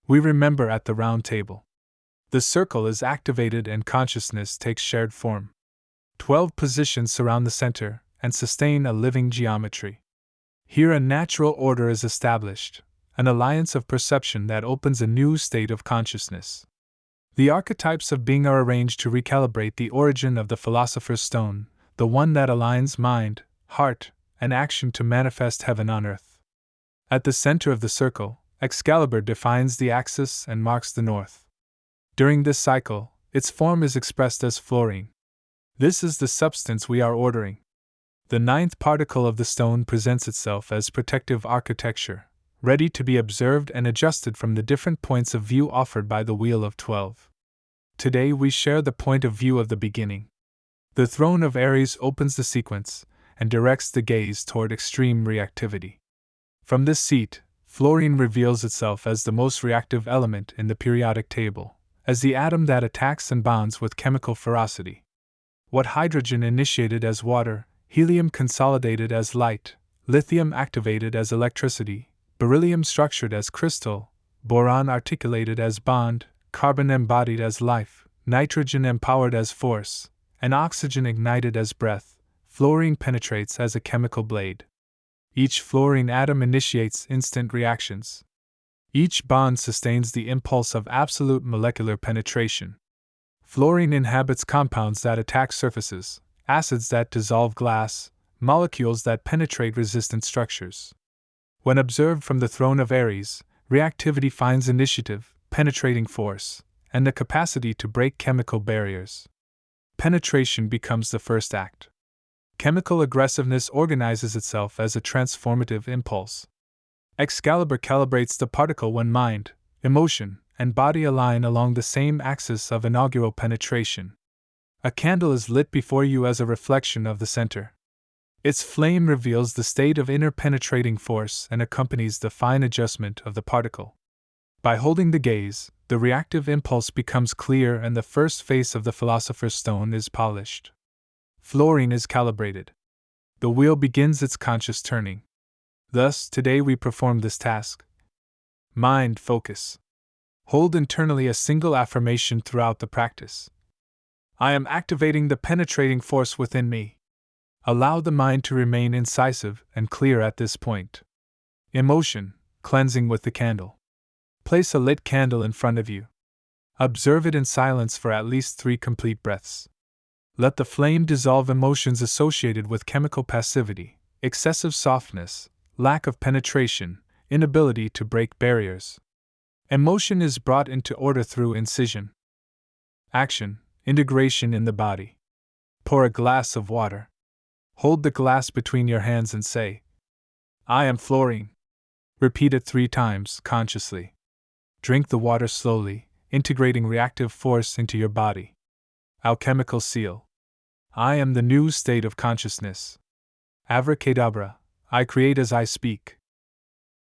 We remember at the round table. The circle is activated and consciousness takes shared form. 12 positions surround the center and sustain a living geometry. Here a natural order is established, an alliance of perception that opens a new state of consciousness. The archetypes of being are arranged to recalibrate the origin of the Philosopher's Stone, the one that aligns mind, heart, and action to manifest heaven on earth. At the center of the circle, Excalibur defines the axis and marks the north. During this cycle, its form is expressed as fluorine. This is the substance we are ordering. The ninth particle of the stone presents itself as protective architecture, ready to be observed and adjusted from the different points of view offered by the Wheel of 12. Today we share the point of view of the beginning. The Throne of Aries opens the sequence and directs the gaze toward extreme reactivity. From this seat, fluorine reveals itself as the most reactive element in the periodic table, as the atom that attacks and bonds with chemical ferocity. What hydrogen initiated as water, helium consolidated as light, lithium activated as electricity, beryllium structured as crystal, boron articulated as bond, carbon embodied as life, nitrogen empowered as force, and oxygen ignited as breath, fluorine penetrates as a chemical blade. Each fluorine atom initiates instant reactions. Each bond sustains the impulse of absolute molecular penetration. Fluorine inhabits compounds that attack surfaces, acids that dissolve glass, molecules that penetrate resistant structures. When observed from the Throne of Aries, reactivity finds initiative, penetrating force, and the capacity to break chemical barriers. Penetration becomes the first act. Chemical aggressiveness organizes itself as a transformative impulse. Excalibur calibrates the particle when mind, emotion, and body align along the same axis of inaugural penetration. A candle is lit before you as a reflection of the center. Its flame reveals the state of inner penetrating force and accompanies the fine adjustment of the particle. By holding the gaze, the reactive impulse becomes clear and the first face of the Philosopher's Stone is polished. Fluorine is calibrated. The wheel begins its conscious turning. Thus, today we perform this task. Mind focus. Hold internally a single affirmation throughout the practice. I am activating the penetrating force within me. Allow the mind to remain incisive and clear at this point. Emotion, cleansing with the candle. Place a lit candle in front of you. Observe it in silence for at least 3 complete breaths. Let the flame dissolve emotions associated with chemical passivity, excessive softness, lack of penetration, inability to break barriers. Emotion is brought into order through incision. Action, integration in the body. Pour a glass of water. Hold the glass between your hands and say, I am fluorine. Repeat it 3 times consciously. Drink the water slowly, integrating reactive force into your body. Alchemical seal. I am the new state of consciousness. Avra Kehdabra, I create as I speak.